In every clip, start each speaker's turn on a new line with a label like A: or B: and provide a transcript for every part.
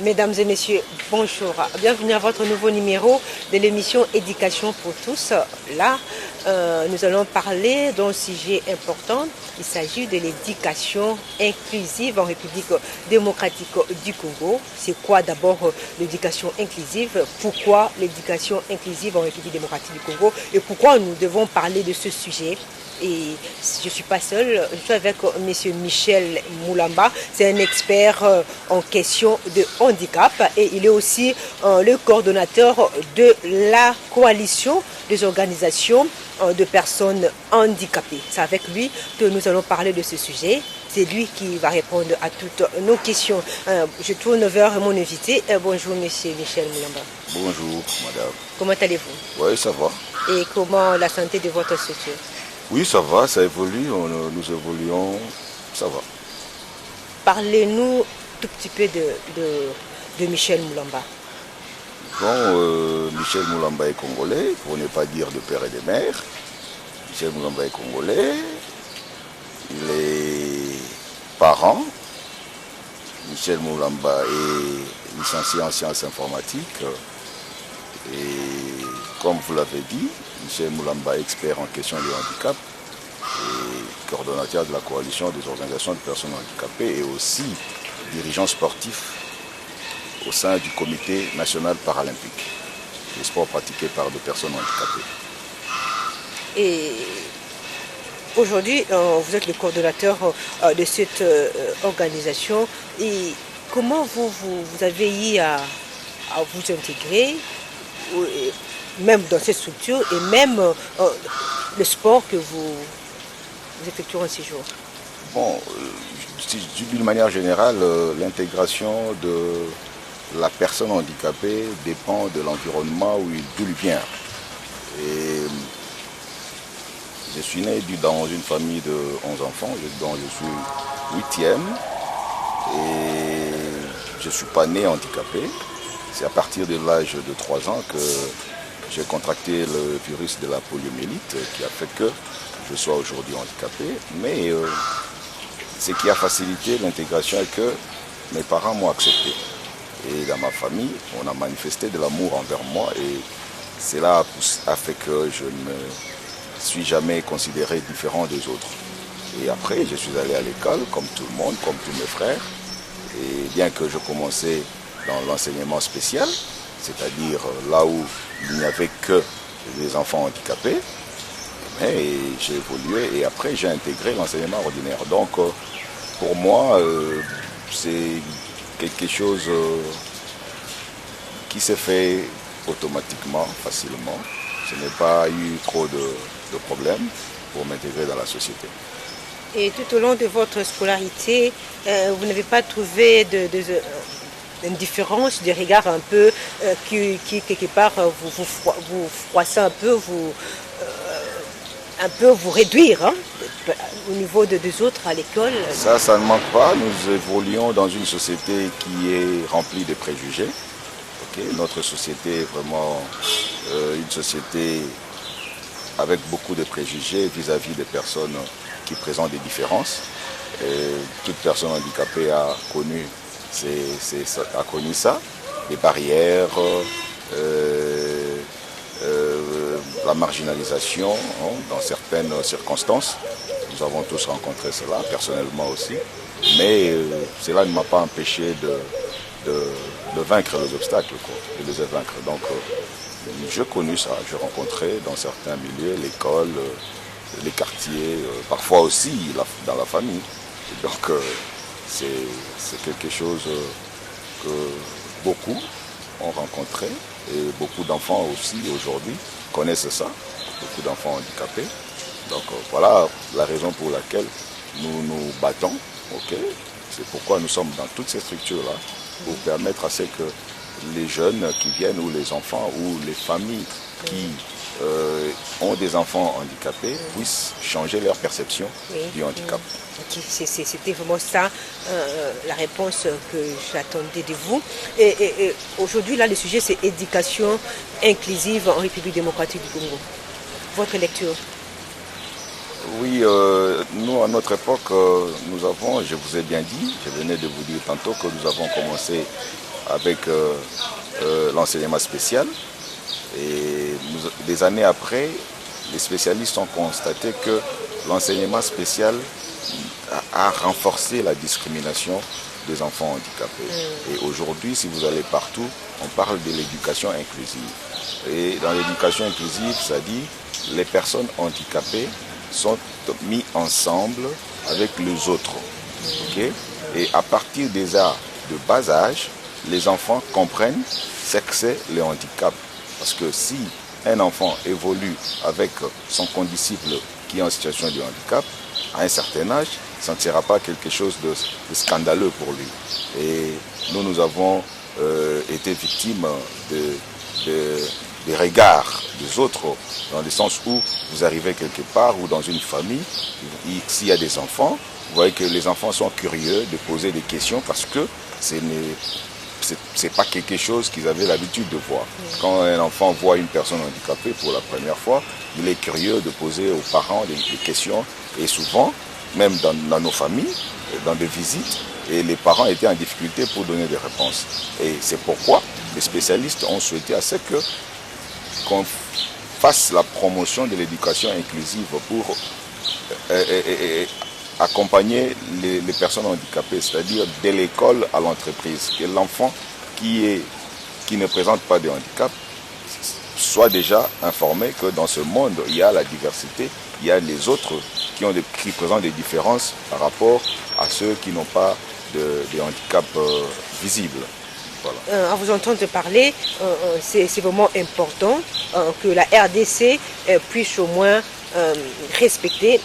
A: Mesdames et messieurs, bonjour. Bienvenue à votre nouveau numéro de l'émission Éducation pour tous. Là, nous allons parler d'un sujet important. Il s'agit de l'éducation inclusive en République démocratique du Congo. C'est quoi d'abord l'éducation inclusive? Pourquoi l'éducation inclusive en République démocratique du Congo? Et pourquoi nous devons parler de ce sujet? Et je ne suis pas seule, je suis avec M. Michel Moulamba. C'est un expert en question de handicap et il est aussi le coordonnateur de la coalition des organisations de personnes handicapées. C'est avec lui que nous allons parler de ce sujet. C'est lui qui va répondre à toutes nos questions. Je tourne vers mon invité. Bonjour M. Michel Moulamba.
B: Bonjour madame.
A: Comment allez-vous?
B: Oui, ça va.
A: Et comment la santé de votre structure?
B: Oui, ça va, ça évolue, nous évoluons, ça va.
A: Parlez-nous tout petit peu de Michel Moulamba.
B: Bon, Michel Moulamba est congolais, pour ne pas dire de père et de mère. Michel Moulamba est congolais, il est parent. Michel Moulamba est licencié en sciences informatiques. Et comme vous l'avez dit, Michel Moulamba, expert en question du handicap et coordonnateur de la coalition des organisations de personnes handicapées et aussi dirigeant sportif au sein du comité national paralympique, des sports pratiqués par des personnes handicapées.
A: Et aujourd'hui, vous êtes le coordonnateur de cette organisation. Et comment vous avez eu à vous intégrer même dans cette structure et même le sport que vous effectuez en séjour?
B: Bon, d'une manière générale, l'intégration de la personne handicapée dépend de l'environnement d'où il vient. Et je suis né dans une famille de 11 enfants, dont je suis 8e. Et je ne suis pas né handicapé. C'est à partir de l'âge de 3 ans que j'ai contracté le virus de la poliomyélite qui a fait que je sois aujourd'hui handicapé. Mais ce qui a facilité l'intégration est que mes parents m'ont accepté. Et dans ma famille, on a manifesté de l'amour envers moi et cela a fait que je ne me suis jamais considéré différent des autres. Et après, je suis allé à l'école comme tout le monde, comme tous mes frères. Et bien que je commençais dans l'enseignement spécial, c'est-à-dire là où il n'y avait que les enfants handicapés, mais j'ai évolué et après j'ai intégré l'enseignement ordinaire. Donc pour moi, c'est quelque chose qui s'est fait automatiquement, facilement. Je n'ai pas eu trop de problèmes pour m'intégrer dans la société.
A: Et tout au long de votre scolarité, vous n'avez pas trouvé une différence de regard un peu qui quelque part vous froissait un peu, vous réduire au niveau des autres à l'école?
B: Ça ne manque pas. Nous évoluons dans une société qui est remplie de préjugés. Okay? Notre société est vraiment une société avec beaucoup de préjugés vis-à-vis des personnes qui présentent des différences. Et toute personne handicapée a connu ça, les barrières, la marginalisation dans certaines circonstances. Nous avons tous rencontré cela, personnellement aussi. Mais cela ne m'a pas empêché de vaincre les obstacles, de les vaincre. Donc j'ai connu ça, j'ai rencontré dans certains milieux, l'école, les quartiers, parfois aussi dans la famille. Et donc c'est quelque chose que beaucoup ont rencontré et beaucoup d'enfants aussi aujourd'hui connaissent ça, beaucoup d'enfants handicapés. Donc voilà la raison pour laquelle nous nous battons. Okay? C'est pourquoi nous sommes dans toutes ces structures-là, pour permettre à ce que les jeunes qui viennent ou les enfants ou les familles qui ont des enfants handicapés puissent changer leur perception du handicap.
A: Okay. C'était vraiment ça la réponse que j'attendais de vous. Et aujourd'hui, là, le sujet, c'est éducation inclusive en République démocratique du Congo. Votre lecture?
B: Oui, nous, à notre époque, nous avons, je vous ai bien dit, je venais de vous dire tantôt que nous avons commencé avec l'enseignement spécial. Et des années après, les spécialistes ont constaté que l'enseignement spécial a renforcé la discrimination des enfants handicapés. Et aujourd'hui, si vous allez partout, on parle de l'éducation inclusive. Et dans l'éducation inclusive, ça dit les personnes handicapées sont mises ensemble avec les autres. Okay? Et à partir déjà de bas âge, les enfants comprennent ce que c'est le handicap. Parce que si un enfant évolue avec son condisciple qui est en situation de handicap, à un certain âge, ça ne sera pas quelque chose de scandaleux pour lui. Et nous avons été victimes des regards des autres, dans le sens où vous arrivez quelque part ou dans une famille, s'il y a des enfants, vous voyez que les enfants sont curieux de poser des questions parce que ce n'est pas quelque chose qu'ils avaient l'habitude de voir. Quand un enfant voit une personne handicapée pour la première fois, il est curieux de poser aux parents des questions. Et souvent, même dans nos familles, dans des visites, et les parents étaient en difficulté pour donner des réponses. Et c'est pourquoi les spécialistes ont souhaité à ce qu'on fasse la promotion de l'éducation inclusive pour accompagner les personnes handicapées, c'est-à-dire de l'école à l'entreprise, que l'enfant qui ne présente pas de handicap soit déjà informé que dans ce monde, il y a la diversité, il y a les autres qui présentent des différences par rapport à ceux qui n'ont pas de handicap visible.
A: Voilà. À vous entendre parler, c'est vraiment important que la RDC puisse au moins respecter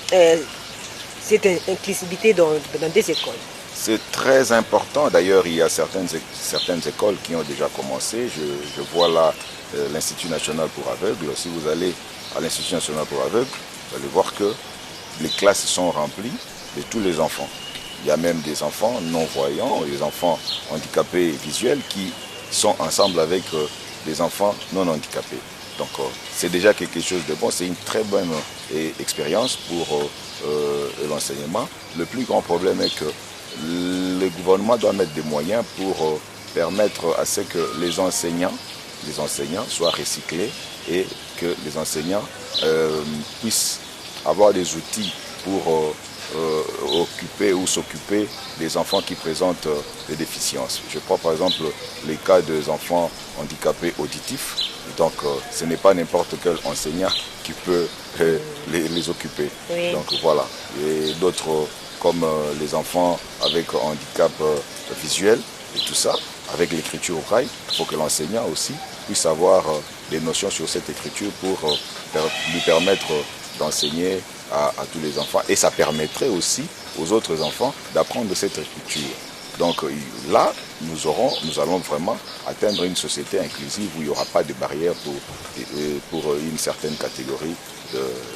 A: cette inclusivité dans des écoles.
B: C'est très important. D'ailleurs, il y a certaines écoles qui ont déjà commencé. Je vois là l'Institut national pour aveugles. Si vous allez à l'Institut national pour aveugles, vous allez voir que les classes sont remplies de tous les enfants. Il y a même des enfants non-voyants, des enfants handicapés visuels qui sont ensemble avec des enfants non handicapés. Donc c'est déjà quelque chose de bon, c'est une très bonne expérience pour l'enseignement. Le plus grand problème est que le gouvernement doit mettre des moyens pour permettre à ce que les enseignants soient recyclés et que les enseignants puissent avoir des outils pour occuper ou s'occuper des enfants qui présentent des déficiences. Je prends par exemple les cas des enfants handicapés auditifs. Donc ce n'est pas n'importe quel enseignant qui peut les occuper. Oui. Donc voilà. Et d'autres comme les enfants avec handicap visuel et tout ça, avec l'écriture au braille, il faut que l'enseignant aussi puisse avoir des notions sur cette écriture pour lui permettre d'enseigner à tous les enfants. Et ça permettrait aussi aux autres enfants d'apprendre cette écriture. Donc là, nous allons vraiment atteindre une société inclusive où il n'y aura pas de barrières pour une certaine catégorie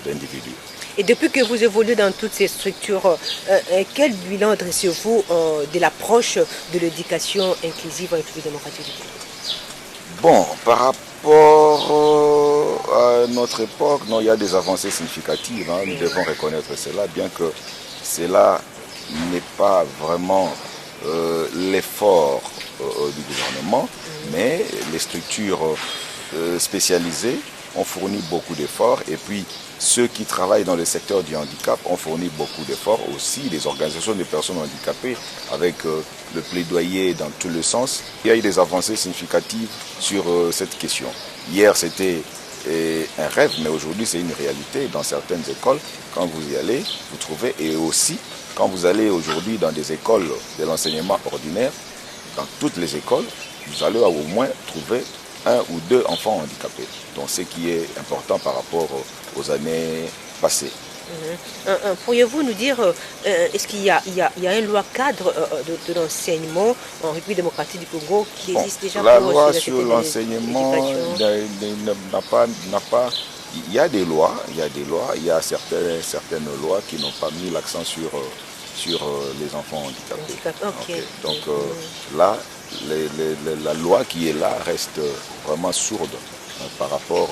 B: d'individus.
A: Et depuis que vous évoluez dans toutes ces structures, quel bilan dressez-vous de l'approche de l'éducation inclusive en République démocratique du Congo?
B: Bon, par rapport à notre époque, non, il y a des avancées significatives, hein, nous devons reconnaître cela, bien que cela n'est pas vraiment l'effort du gouvernement, mais les structures spécialisées ont fourni beaucoup d'efforts et puis ceux qui travaillent dans le secteur du handicap ont fourni beaucoup d'efforts aussi, les organisations des personnes handicapées avec le plaidoyer dans tous les sens. Il y a eu des avancées significatives sur cette question. Hier c'était un rêve, mais aujourd'hui c'est une réalité dans certaines écoles. Quand vous y allez, vous trouvez, et aussi quand vous allez aujourd'hui dans des écoles de l'enseignement ordinaire, dans toutes les écoles, vous allez au moins trouver un ou deux enfants handicapés. Donc ce qui est important par rapport aux années passées.
A: Pourriez-vous nous dire, est-ce qu'il y a une loi cadre de l'enseignement en République démocratique du Congo qui existe déjà
B: pour la loi sur l'enseignement n'a pas... Il y a des lois, il y a certaines lois qui n'ont pas mis l'accent sur les enfants handicapés.
A: Okay.
B: Donc là, la loi qui est là reste vraiment sourde par rapport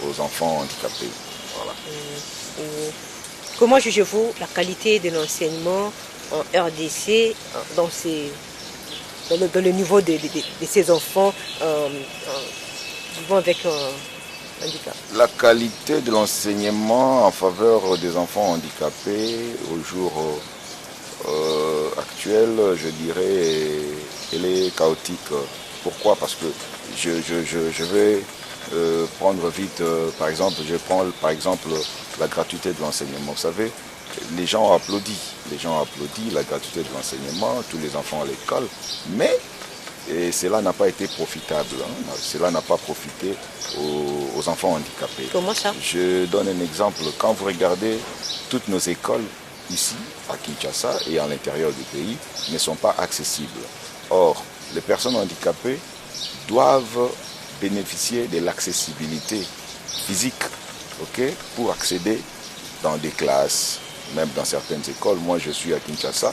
B: aux enfants handicapés. Voilà.
A: Comment jugez-vous la qualité de l'enseignement en RDC dans dans le niveau de ces enfants vivant avec handicap?
B: La qualité de l'enseignement en faveur des enfants handicapés au jour actuel, je dirais, elle est chaotique. Pourquoi? Parce que je vais prendre vite, par exemple, je prends par exemple la gratuité de l'enseignement. Vous savez, les gens applaudissent la gratuité de l'enseignement, tous les enfants à l'école, mais cela n'a pas été profitable, hein. Cela n'a pas profité aux enfants handicapés.
A: Comment ça?
B: Je donne un exemple. Quand vous regardez toutes nos écoles ici, à Kinshasa et à l'intérieur du pays, ne sont pas accessibles. Or, les personnes handicapées doivent bénéficier de l'accessibilité physique, pour accéder dans des classes, même dans certaines écoles. Moi, je suis à Kinshasa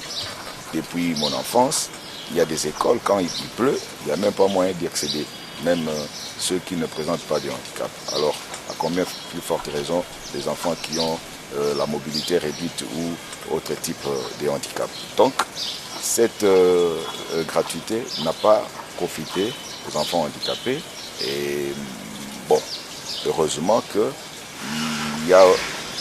B: depuis mon enfance. Il y a des écoles, quand il pleut, il n'y a même pas moyen d'y accéder, même ceux qui ne présentent pas de handicap. Alors, à combien plus forte raison des enfants qui ont la mobilité réduite ou autre type de handicap. Donc, cette gratuité n'a pas profité aux enfants handicapés. Et bon, heureusement qu'il y a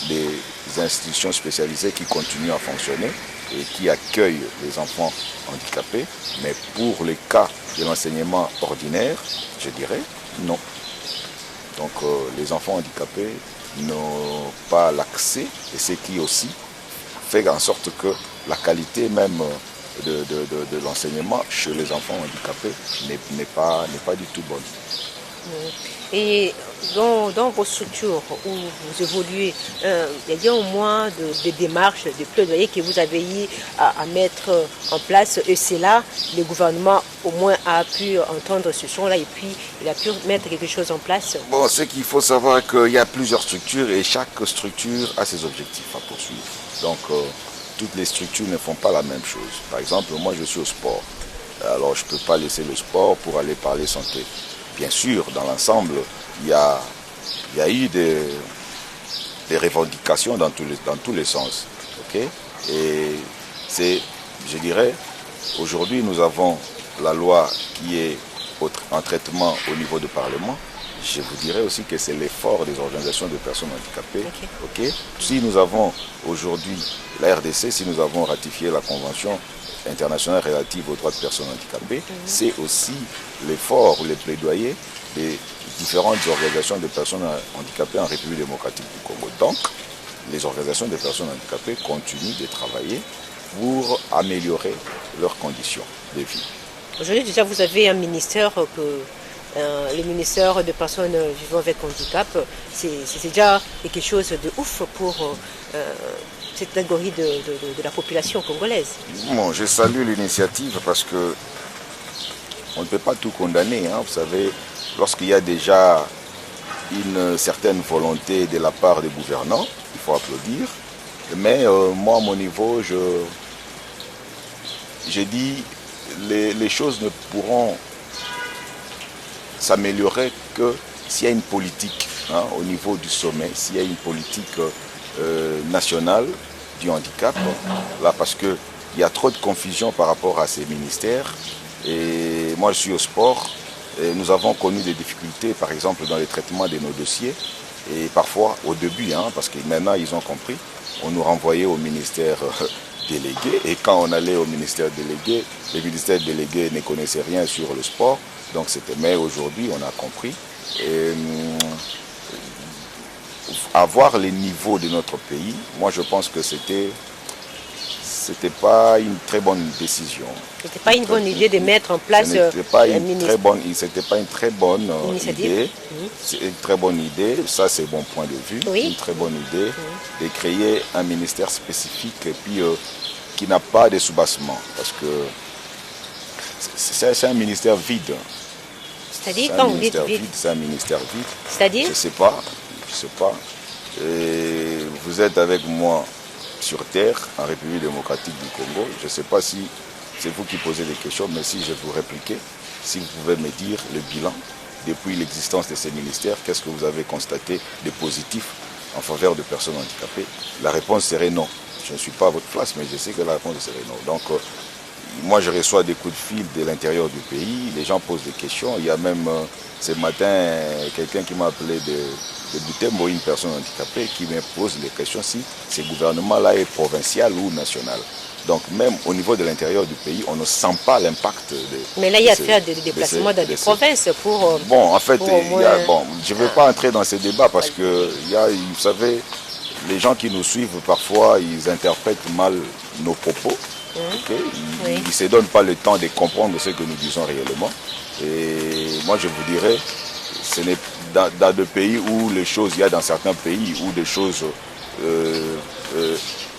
B: des institutions spécialisées qui continuent à fonctionner et qui accueillent les enfants handicapés. Mais pour les cas de l'enseignement ordinaire, je dirais non. Donc les enfants handicapés n'ont pas l'accès, et ce qui aussi fait en sorte que la qualité même de l'enseignement chez les enfants handicapés n'est pas du tout bonne.
A: Et dans vos structures où vous évoluez, il y a au moins des démarches, des plaidoyers que vous avez eu à mettre en place, et c'est là le gouvernement au moins a pu entendre ce son-là et puis il a pu mettre quelque chose en place.
B: Bon, c'est qu'il faut savoir qu'il y a plusieurs structures et chaque structure a ses objectifs à poursuivre. Donc toutes les structures ne font pas la même chose. Par exemple, moi je suis au sport. Alors je ne peux pas laisser le sport pour aller parler santé. Bien sûr, dans l'ensemble, il y a eu des revendications dans tous les sens. Et c'est, je dirais, aujourd'hui nous avons la loi qui est en traitement au niveau du Parlement. Je vous dirais aussi que c'est l'effort des organisations de personnes handicapées. Si nous avons aujourd'hui la RDC, si nous avons ratifié la Convention internationale relative aux droits de personnes handicapées, c'est aussi l'effort ou les plaidoyers des différentes organisations de personnes handicapées en République démocratique du Congo. Donc, les organisations de personnes handicapées continuent de travailler pour améliorer leurs conditions de vie.
A: Aujourd'hui, déjà, vous avez un ministère le ministère des personnes vivant avec handicap. C'est déjà quelque chose de ouf pour cette catégorie de la population congolaise.
B: Bon, je salue l'initiative parce que on ne peut pas tout condamner. Vous savez, lorsqu'il y a déjà une certaine volonté de la part des gouvernants, il faut applaudir. Mais moi, à mon niveau, je dis les choses ne pourront s'améliorer que s'il y a une politique au niveau du sommet, s'il y a une politique nationale du handicap, là, parce qu'il y a trop de confusion par rapport à ces ministères. Et moi, je suis au sport. Et nous avons connu des difficultés, par exemple, dans le traitement de nos dossiers. Et parfois, au début, parce que maintenant, ils ont compris, on nous renvoyait au ministère délégué. Et quand on allait au ministère délégué, les ministères délégués ne connaissaient rien sur le sport. Donc mais aujourd'hui, on a compris. Et, avoir les niveaux de notre pays, moi, je pense que c'était pas une très bonne décision.
A: C'était pas une bonne idée de mettre en place
B: c'était pas une très bonne idée. C'est une très bonne idée, ça c'est mon point de vue.
A: Oui.
B: Une très bonne idée de créer un ministère spécifique et puis qui n'a pas de soubassement. Parce que c'est un ministère vide.
A: C'est-à-dire quand vous dites vide?
B: C'est un ministère vide.
A: C'est-à-dire?
B: Je ne sais pas. Et vous êtes avec moi sur terre, en République démocratique du Congo. Je ne sais pas si c'est vous qui posez des questions, mais si je vous répliquer, si vous pouvez me dire le bilan depuis l'existence de ces ministères, qu'est-ce que vous avez constaté de positif en faveur de personnes handicapées? La réponse serait non. Je ne suis pas à votre place, mais je sais que la réponse serait non. Donc, moi je reçois des coups de fil de l'intérieur du pays, les gens posent des questions. Il y a même ce matin quelqu'un qui m'a appelé de Butembo, une personne handicapée, qui me pose les questions si ce gouvernement-là est provincial ou national. Donc même au niveau de l'intérieur du pays, on ne sent pas l'impact.
A: Mais là, il y a fait des déplacements dans des provinces pour...
B: Bon, en fait, je ne vais pas entrer dans ces débats parce que, vous savez, les gens qui nous suivent, parfois, ils interprètent mal nos propos. Okay? Ils ne se donnent pas le temps de comprendre ce que nous disons réellement. Et moi, je vous dirais, ce n'est dans des pays où les choses, il y a dans certains pays où des choses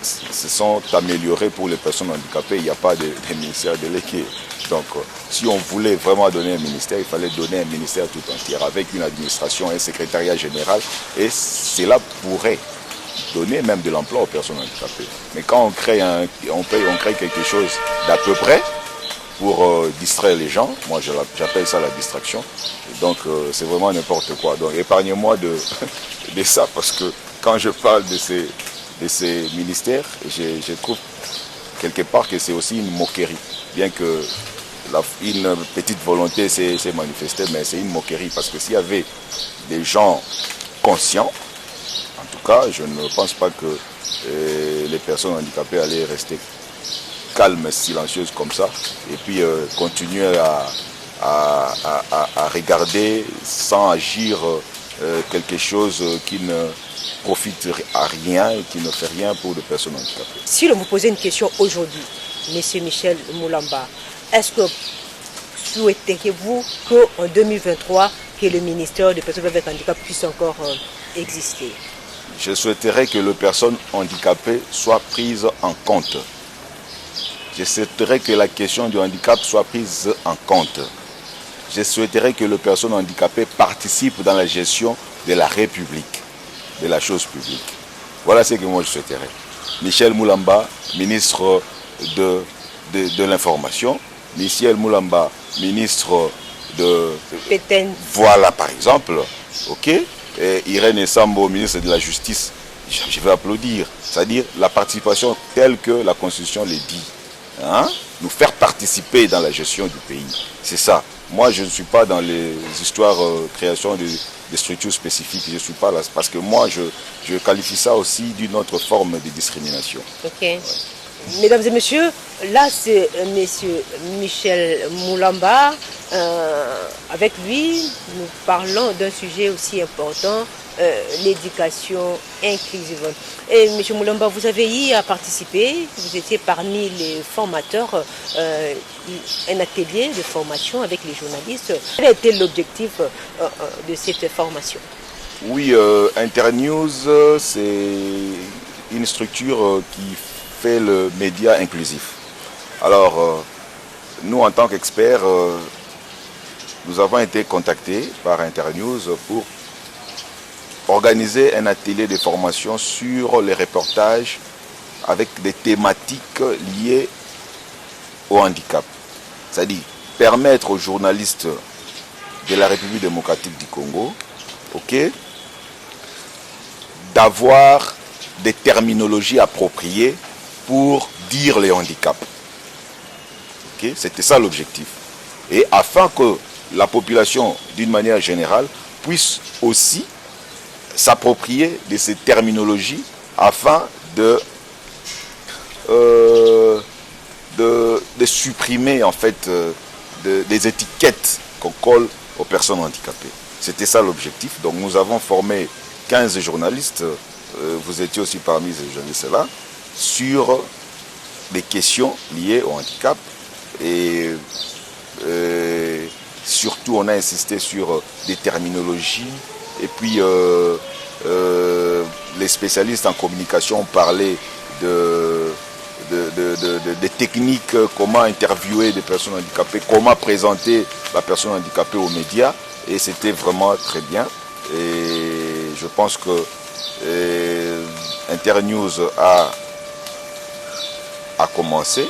B: se sont améliorées pour les personnes handicapées. Il n'y a pas de ministère délégué. Donc, si on voulait vraiment donner un ministère, il fallait donner un ministère tout entier avec une administration, un secrétariat général. Et cela pourrait donner même de l'emploi aux personnes handicapées. Mais quand on crée quelque chose d'à peu près pour distraire les gens, moi j'appelle ça la distraction. Donc c'est vraiment n'importe quoi. Donc épargnez-moi de ça parce que quand je parle de ces ministères, je trouve quelque part que c'est aussi une moquerie. Bien que une petite volonté s'est manifestée, mais c'est une moquerie parce que s'il y avait des gens conscients, en tout cas, je ne pense pas que les personnes handicapées allaient rester calmes, silencieuses comme ça, et puis continuer à regarder sans agir quelque chose qui ne profite à rien et qui ne fait rien pour les personnes handicapées.
A: Si l'on vous posait une question aujourd'hui, M. Michel Moulamba, est-ce que souhaiteriez-vous qu'en 2023, que le ministère des personnes avec handicap puisse encore exister?
B: Je souhaiterais que les personnes handicapées soient prises en compte. Je souhaiterais que la question du handicap soit prise en compte. Je souhaiterais que les personnes handicapées participent dans la gestion de la République, de la chose publique. Voilà ce que moi je souhaiterais. Michel Moulamba, ministre de l'Information. Michel Moulamba, ministre de...
A: Pétain.
B: Voilà par exemple, ok. Et Irène Sambo, ministre de la Justice, je vais applaudir. C'est-à-dire la participation telle que la Constitution le dit. Hein? Nous faire participer dans la gestion du pays. C'est ça. Moi, je ne suis pas dans les histoires création de structures spécifiques. Je ne suis pas là. Parce que moi, je qualifie ça aussi d'une autre forme de discrimination.
A: Ok. Ouais. Mesdames et messieurs, là c'est M. Michel Moulamba. Avec lui, nous parlons d'un sujet aussi important, l'éducation inclusive. Et M. Moulamba, vous avez eu à participer, vous étiez parmi les formateurs, un atelier de formation avec les journalistes. Quel a été l'objectif de cette formation?
B: Oui, Internews, c'est une structure qui fait le média inclusif. Alors, nous en tant qu'experts, nous avons été contactés par Internews pour organiser un atelier de formation sur les reportages avec des thématiques liées au handicap. C'est-à-dire permettre aux journalistes de la République démocratique du Congo, okay, d'avoir des terminologies appropriées pour dire les handicaps. Okay? C'était ça l'objectif. Et afin que la population, d'une manière générale, puisse aussi s'approprier de ces terminologies afin de supprimer en fait des étiquettes qu'on colle aux personnes handicapées. C'était ça l'objectif. Donc nous avons formé 15 journalistes, vous étiez aussi parmi ces journalistes-là, sur des questions liées au handicap. Et surtout on a insisté sur des terminologies. Et puis les spécialistes en communication ont parlé des techniques, comment interviewer des personnes handicapées, comment présenter la personne handicapée aux médias. Et c'était vraiment très bien. Et je pense que Internews a commencé.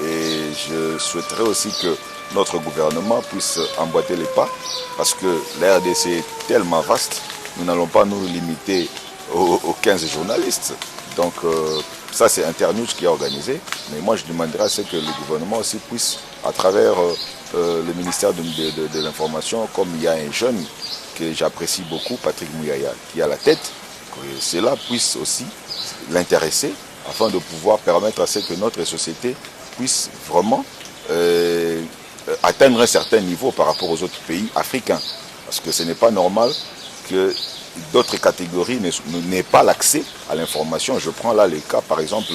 B: Et je souhaiterais aussi que notre gouvernement puisse emboîter les pas. Parce que la RDC est tellement vaste, nous n'allons pas nous limiter aux 15 journalistes. Donc Ça, c'est Internews qui a organisé. Mais moi, je demanderais à ce que le gouvernement aussi puisse, à travers le ministère de l'Information, comme il y a un jeune que j'apprécie beaucoup, Patrick Mouyaya, qui a la tête, que cela puisse aussi l'intéresser afin de pouvoir permettre à ce que notre société puisse vraiment atteindre un certain niveau par rapport aux autres pays africains. Parce que ce n'est pas normal que d'autres catégories n'aient pas l'accès à l'information. Je prends là le cas, par exemple,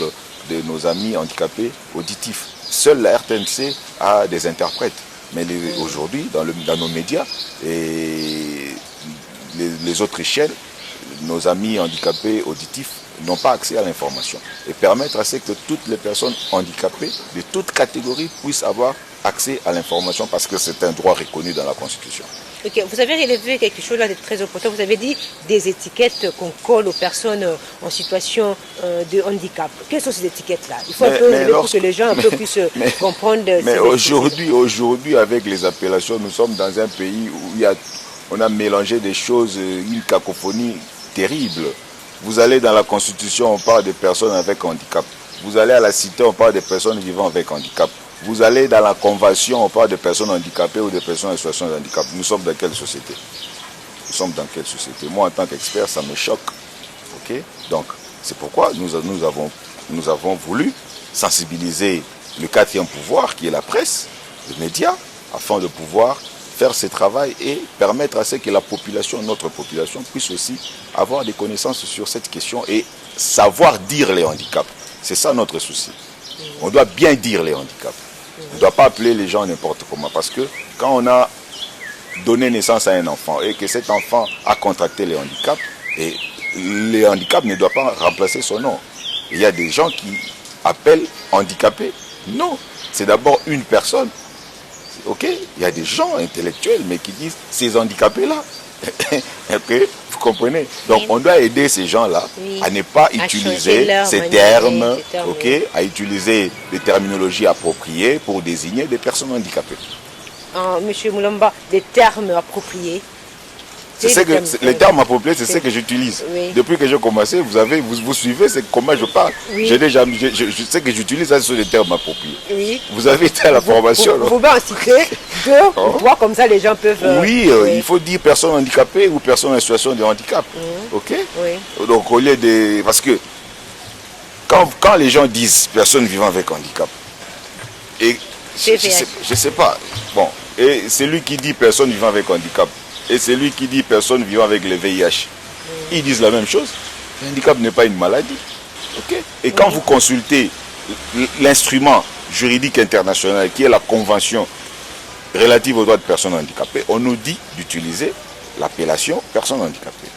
B: de nos amis handicapés auditifs. Seule la RTNC a des interprètes. Mais aujourd'hui, dans nos médias et les autres chaînes, nos amis handicapés auditifs n'ont pas accès à l'information. Et permettre à ce que toutes les personnes handicapées de toutes catégories puissent avoir accès à l'information parce que c'est un droit reconnu dans la Constitution.
A: Okay. Vous avez relevé quelque chose là de très important. Vous avez dit des étiquettes qu'on colle aux personnes en situation de handicap. Quelles sont ces étiquettes-là? Il faut pour que les gens puissent comprendre.
B: Mais aujourd'hui, avec les appellations, nous sommes dans un pays où on a mélangé des choses, une cacophonie terrible. Vous allez dans la Constitution, on parle des personnes avec handicap. Vous allez à la cité, on parle des personnes vivant avec handicap. Vous allez dans la convention, on parle de personnes handicapées ou de personnes en situation de handicap. Nous sommes dans quelle société? Nous sommes dans quelle société? Moi, en tant qu'expert, ça me choque. Okay? Donc, c'est pourquoi nous avons voulu sensibiliser le quatrième pouvoir, qui est la presse, les médias, afin de pouvoir faire ce travail et permettre à ce que la population, notre population, puisse aussi avoir des connaissances sur cette question et savoir dire les handicaps. C'est ça notre souci. On doit bien dire les handicaps. On ne doit pas appeler les gens n'importe comment. Parce que quand on a donné naissance à un enfant et que cet enfant a contracté les handicaps, et les handicaps ne doivent pas remplacer son nom. Il y a des gens qui appellent handicapés. Non, c'est d'abord une personne. Ok, il y a des gens intellectuels, mais qui disent ces handicapés-là. Okay, vous comprenez? Donc on doit aider ces gens-là à ne pas utiliser ces termes, okay, à utiliser des terminologies appropriées pour désigner des personnes handicapées.
A: Monsieur Moulamba, des termes appropriés.
B: Les termes appropriés, c'est ce que j'utilise. Oui. Depuis que j'ai commencé, vous suivez comment je parle. Oui. Je sais que j'utilise ça sur les termes appropriés. Oui. Vous avez été à la formation.
A: Vous pouvez en citer deux ou trois, comme ça les gens peuvent...
B: Oui, il faut dire personne handicapée ou personne en situation de handicap. Ok. Oui. Donc au lieu de... Parce que quand les gens disent personne vivant avec handicap, et je sais pas, bon, et celui qui dit personne vivant avec handicap, et c'est lui qui dit personne vivant avec le VIH. Ils disent la même chose. Le handicap n'est pas une maladie. Okay? Et quand vous consultez l'instrument juridique international qui est la Convention relative aux droits de personnes handicapées, on nous dit d'utiliser l'appellation personne handicapée.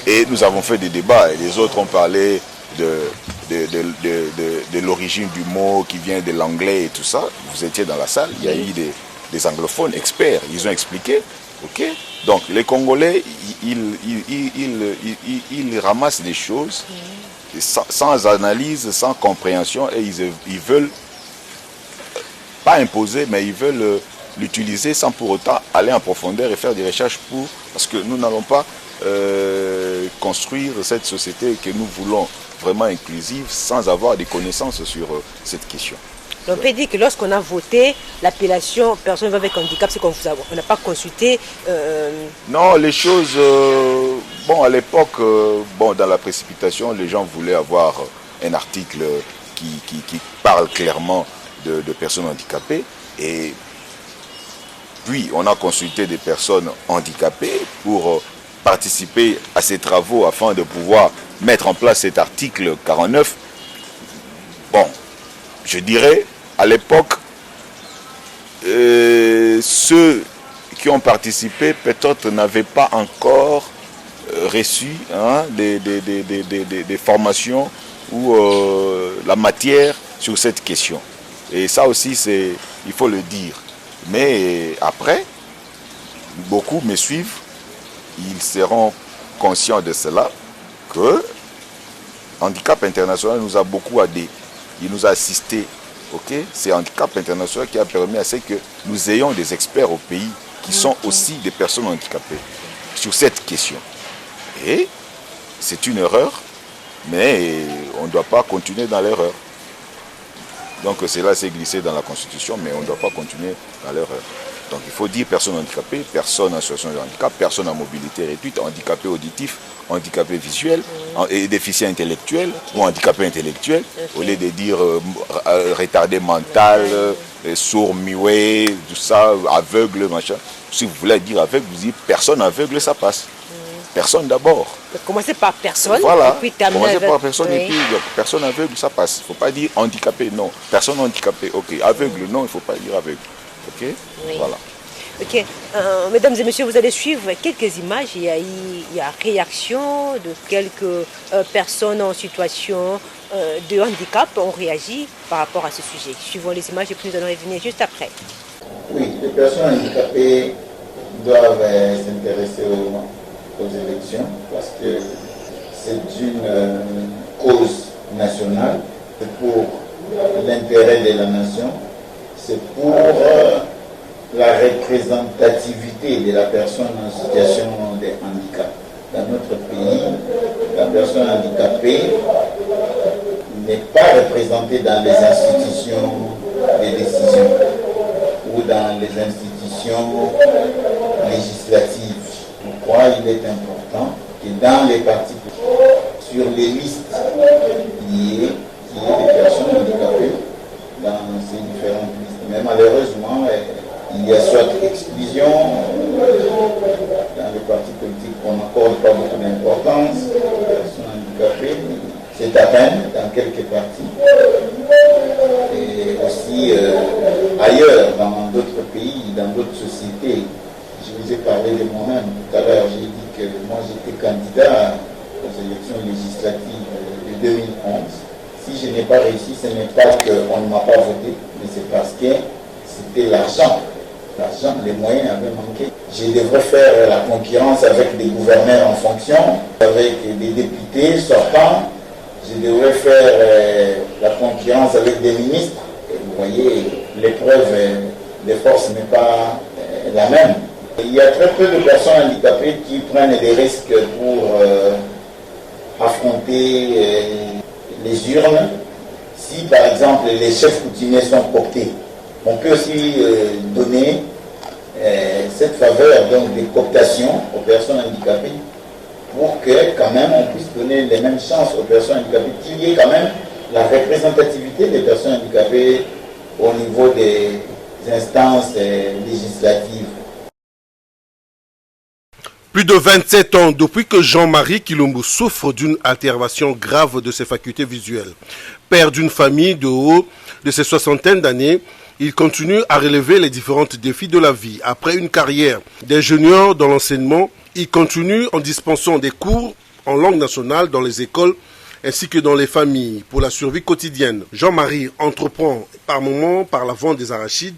B: Et nous avons fait des débats et les autres ont parlé de l'origine du mot qui vient de l'anglais et tout ça. Vous étiez dans la salle, il y a eu des anglophones experts, ils ont expliqué. Okay? Donc les Congolais, ils ramassent des choses sans analyse, sans compréhension et ils veulent pas imposer, mais ils veulent l'utiliser sans pour autant aller en profondeur et faire des recherches parce que nous n'allons pas construire cette société que nous voulons vraiment inclusive sans avoir des connaissances sur cette question.
A: On peut dire que lorsqu'on a voté l'appellation personne avec handicap, c'est qu'on n'a pas consulté.
B: Non, les choses. Bon, à l'époque, dans la précipitation, les gens voulaient avoir un article qui parle clairement de personnes handicapées. Et puis, on a consulté des personnes handicapées pour participer à ces travaux afin de pouvoir mettre en place cet article 49. Bon, je dirais. À l'époque, ceux qui ont participé peut-être n'avaient pas encore reçu des formations ou la matière sur cette question. Et ça aussi, il faut le dire. Mais après, beaucoup me suivent, ils seront conscients de cela, que Handicap International nous a beaucoup aidé. Il nous a assisté. Okay? C'est Handicap International qui a permis à ce que nous ayons des experts au pays qui sont aussi des personnes handicapées sur cette question. Et c'est une erreur, mais on ne doit pas continuer dans l'erreur. Donc cela s'est glissé dans la Constitution, mais on ne doit pas continuer dans l'erreur. Donc il faut dire personne handicapée, personne en situation de handicap, personne en mobilité réduite, handicapé auditif, handicapé visuel, et déficient intellectuel ou handicapé intellectuel, au lieu de dire retardé mental, sourd, muet, tout ça, aveugle, machin. Si vous voulez dire aveugle, vous dites personne aveugle, ça passe. Personne d'abord.
A: Commencez par personne,
B: voilà.
A: Et puis terminer
B: Commencez
A: avec...
B: par personne et puis personne aveugle, ça passe. Il ne faut pas dire handicapé, non. Personne handicapée, ok. Aveugle, non, il ne faut pas dire aveugle. Ok.
A: Oui.
B: Voilà.
A: Ok, mesdames et messieurs, vous allez suivre quelques images. Il y a réaction de quelques personnes en situation de handicap ont réagi par rapport à ce sujet. Suivons les images et puis nous allons revenir juste après.
C: Oui, les personnes handicapées doivent s'intéresser aux élections parce que c'est une cause nationale, c'est pour l'intérêt de la nation, c'est pour la représentativité de la personne en situation de handicap. Dans notre pays, la personne handicapée n'est pas représentée dans les institutions de décision ou dans les institutions législatives. Pourquoi il est important que dans les partis, sur les listes, il y ait des personnes handicapées dans ces différentes listes. Mais malheureusement, il y a soit exclusion dans les partis politiques qu'on n'accorde pas beaucoup d'importance aux personnes handicapées. C'est à peine dans quelques partis. Et aussi ailleurs, dans d'autres pays, dans d'autres sociétés. Je vous ai parlé de moi-même tout à l'heure. J'ai dit que moi j'étais candidat aux élections législatives de 2011. Si je n'ai pas réussi, ce n'est pas qu'on ne m'a pas voté, mais c'est parce que c'était l'argent. L'argent, les moyens avaient manqué. Je devrais faire la concurrence avec des gouverneurs en fonction, avec des députés sortants. Je devrais faire la concurrence avec des ministres. Et vous voyez, l'épreuve des forces n'est pas la même. Il y a très peu de personnes handicapées qui prennent des risques pour affronter les urnes. Si par exemple les chefs coutumiers sont cooptés, on peut aussi donner cette faveur donc des cooptations aux personnes handicapées pour que quand même on puisse donner les mêmes chances aux personnes handicapées, qu'il y ait quand même la représentativité des personnes handicapées au niveau des instances législatives.
D: Plus de 27 ans depuis que Jean-Marie Kilombo souffre d'une altération grave de ses facultés visuelles. Père d'une famille de haut de ses soixantaines d'années, il continue à relever les différents défis de la vie. Après une carrière d'ingénieur dans l'enseignement, il continue en dispensant des cours en langue nationale dans les écoles ainsi que dans les familles pour la survie quotidienne. Jean-Marie entreprend par moments par la vente des arachides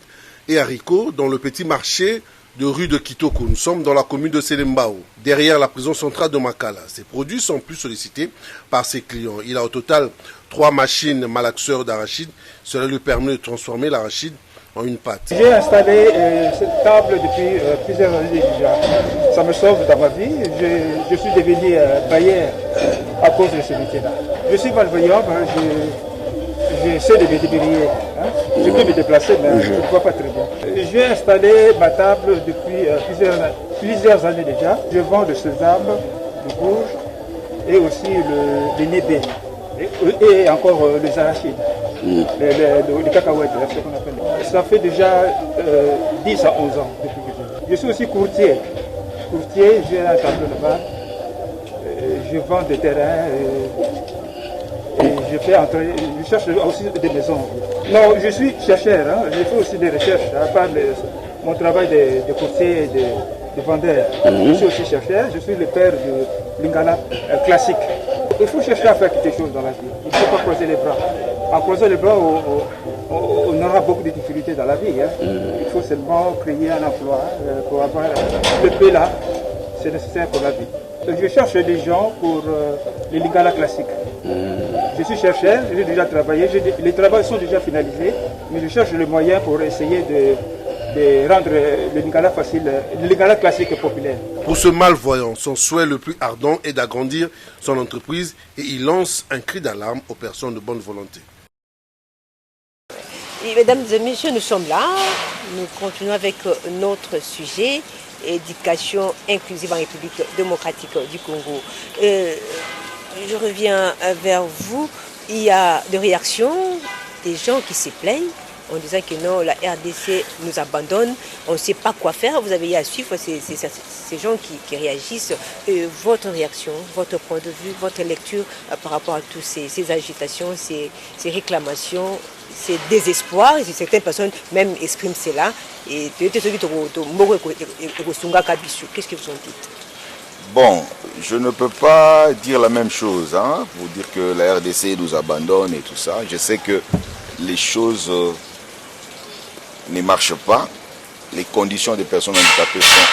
D: et haricots dans le petit marché de rue de Kitoko. Nous sommes dans la commune de Selembao, derrière la prison centrale de Makala. Ces produits sont plus sollicités par ses clients. Il a au total 3 machines malaxeurs d'arachide. Cela lui permet de transformer l'arachide en une pâte.
E: J'ai installé cette table depuis plusieurs années déjà. Ça me sauve dans ma vie. Je suis devenu bailleur à cause de ce métier-là. Je suis malveillant, j'essaie de me débrouiller. Je peux me déplacer, mais je ne vois pas très bien. J'ai installé ma table depuis plusieurs années déjà. Je vends le sésame, le courge et aussi le nébé. Et encore les arachides, les cacahuètes, c'est ce qu'on appelle. Ça fait déjà 10 à 11 ans depuis que je suis aussi courtier. Courtier, j'ai un tableau là-bas. Je vends des terrains et je cherche aussi des maisons. Non, je suis chercheur, je fais aussi des recherches, à part mon travail de courtier et de vendeur. Je suis aussi chercheur, je suis le père de Lingala classique. Il faut chercher à faire quelque chose dans la vie. Il ne faut pas croiser les bras. En croisant les bras, on aura beaucoup de difficultés dans la vie. Il faut seulement créer un emploi pour avoir le paix là. C'est nécessaire pour la vie. Donc je cherche des gens pour les Lingala classiques. Je suis chercheur, j'ai déjà travaillé, les travaux sont déjà finalisés, mais je cherche le moyen pour essayer de rendre le lingala facile, le lingala classique et populaire.
D: Pour ce malvoyant, son souhait le plus ardent est d'agrandir son entreprise et il lance un cri d'alarme aux personnes de bonne volonté.
A: Et mesdames et messieurs, nous sommes là. Nous continuons avec notre sujet, éducation inclusive en République démocratique du Congo. Je reviens vers vous. Il y a des réactions, des gens qui se plaignent en disant que non, la RDC nous abandonne, on ne sait pas quoi faire. Vous avez à suivre ces gens qui réagissent. Votre réaction, votre point de vue, votre lecture par rapport à toutes ces agitations, ces réclamations, ces désespoirs, et certaines personnes même expriment cela. Et qu'est-ce que vous en dites?
B: Bon, je ne peux pas dire la même chose, hein, pour dire que la RDC nous abandonne et tout ça. Je sais que les choses ne marchent pas. Les conditions des personnes handicapées sont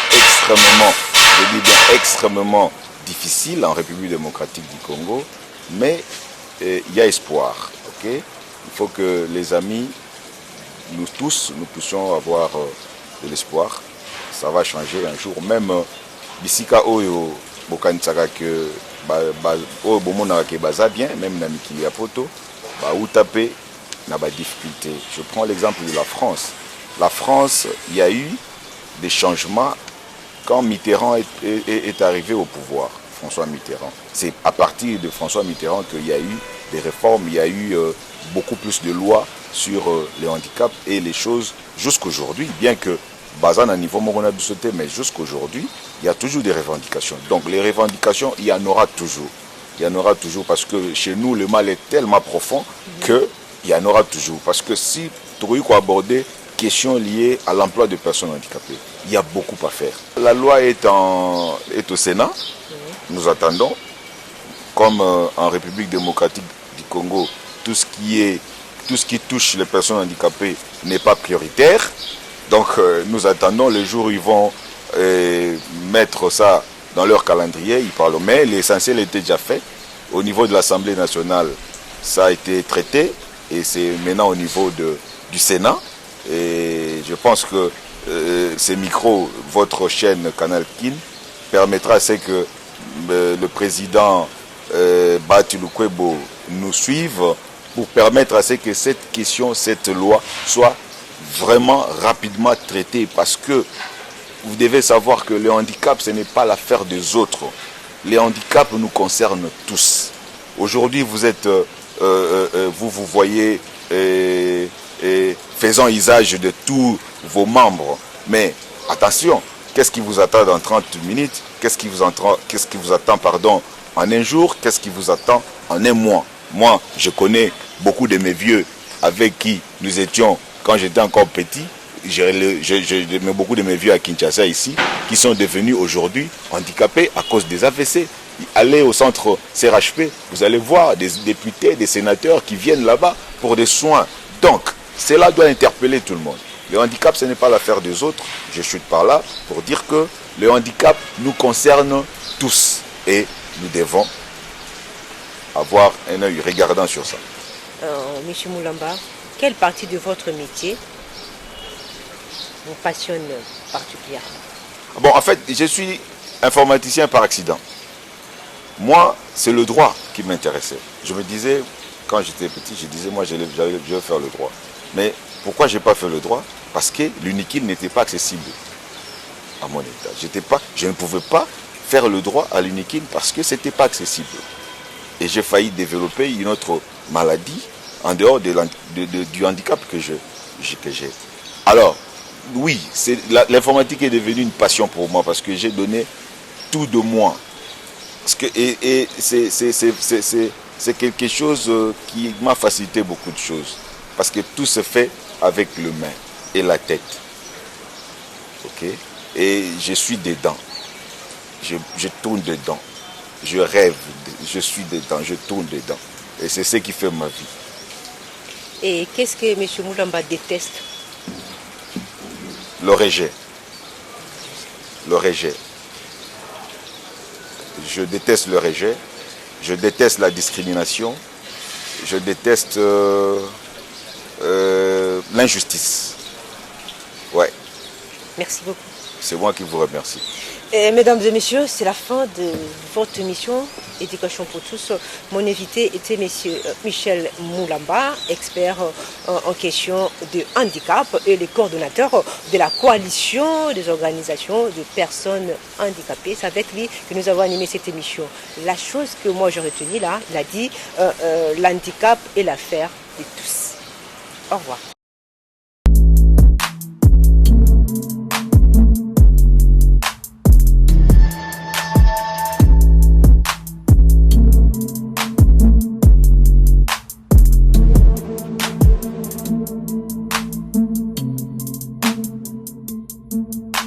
B: extrêmement difficiles en République démocratique du Congo. Mais il y a espoir, ok? Il faut que les amis, nous tous, nous puissions avoir de l'espoir. Ça va changer un jour. Même bisika oyo bokanisaka que oyo bomona ke baza bien, même na mikili ya poto, ba utape na ba difficulté. Je prends l'exemple de la France. La France, il y a eu des changements quand Mitterrand est arrivé au pouvoir. François Mitterrand. C'est à partir de François Mitterrand qu'il y a eu des réformes, il y a eu beaucoup plus de lois sur les handicaps et les choses jusqu'aujourd'hui, bien que Bazan à niveau Morona Bissoté, mais jusqu'aujourd'hui, il y a toujours des revendications. Donc les revendications, il y en aura toujours. Il y en aura toujours parce que chez nous, le mal est tellement profond qu'il y en aura toujours. Parce que si tu veux aborder questions liées à l'emploi de personnes handicapées, il y a beaucoup à faire. La loi est au Sénat. Nous attendons, comme en République démocratique du Congo, tout ce qui touche les personnes handicapées n'est pas prioritaire. Donc nous attendons le jour où ils vont mettre ça dans leur calendrier. Ils parlent, mais l'essentiel était déjà fait. Au niveau de l'Assemblée nationale, ça a été traité et c'est maintenant au niveau du Sénat. Et je pense que ces micros, votre chaîne Canal Kin, permettra à ce que le président Bati Lukwebo nous suive pour permettre à ce que cette question, cette loi soit vraiment rapidement traitée. Parce que vous devez savoir que le handicap, ce n'est pas l'affaire des autres. Les handicaps nous concernent tous. Aujourd'hui, vous êtes, vous voyez, faisant usage de tous vos membres. Mais attention, qu'est-ce qui vous attend dans 30 minutes? Qu'est-ce qui vous attend, en un jour? Qu'est-ce qui vous attend en un mois? Moi, je connais beaucoup de mes vieux avec qui nous étions, quand j'étais encore petit, j'ai beaucoup de mes vieux à Kinshasa ici, qui sont devenus aujourd'hui handicapés à cause des AVC. Allez au centre CRHP, vous allez voir des députés, des sénateurs qui viennent là-bas pour des soins. Donc, cela doit interpeller tout le monde. Le handicap, ce n'est pas l'affaire des autres. Je chute par là pour dire que le handicap nous concerne tous. Et nous devons avoir un œil regardant sur ça.
A: Monsieur Moulamba, quelle partie de votre métier vous passionne particulièrement?
B: Bon, en fait, je suis informaticien par accident. Moi, c'est le droit qui m'intéressait. Je me disais, quand j'étais petit, je disais, moi, je vais faire le droit. Mais pourquoi je n'ai pas fait le droit? Parce que l'UNIKIL n'était pas accessible à mon état. Je ne pouvais pas faire le droit à l'UNIKIL parce que ce n'était pas accessible. Et j'ai failli développer une autre maladie en dehors du handicap que j'ai. Alors, oui, l'informatique est devenue une passion pour moi parce que j'ai donné tout de moi. Parce que, et c'est quelque chose qui m'a facilité beaucoup de choses. Parce que tout se fait avec le main et la tête. Ok? Et je suis dedans. Je tourne dedans. Je rêve. Je suis dedans. Je tourne dedans. Et c'est ce qui fait ma vie.
A: Et qu'est-ce que M. Moulamba déteste?
B: Le rejet. Le rejet. Je déteste le rejet. Je déteste la discrimination. Je déteste l'injustice. Ouais.
A: Merci beaucoup.
B: C'est moi qui vous remercie.
A: Et mesdames et messieurs, c'est la fin de votre émission Éducation pour tous. Mon invité était monsieur Michel Moulamba, expert en question de handicap et le coordonnateur de la coalition des organisations de personnes handicapées. C'est avec lui que nous avons animé cette émission. La chose que moi j'ai retenue là, il a dit l'handicap est l'affaire de tous. Au revoir.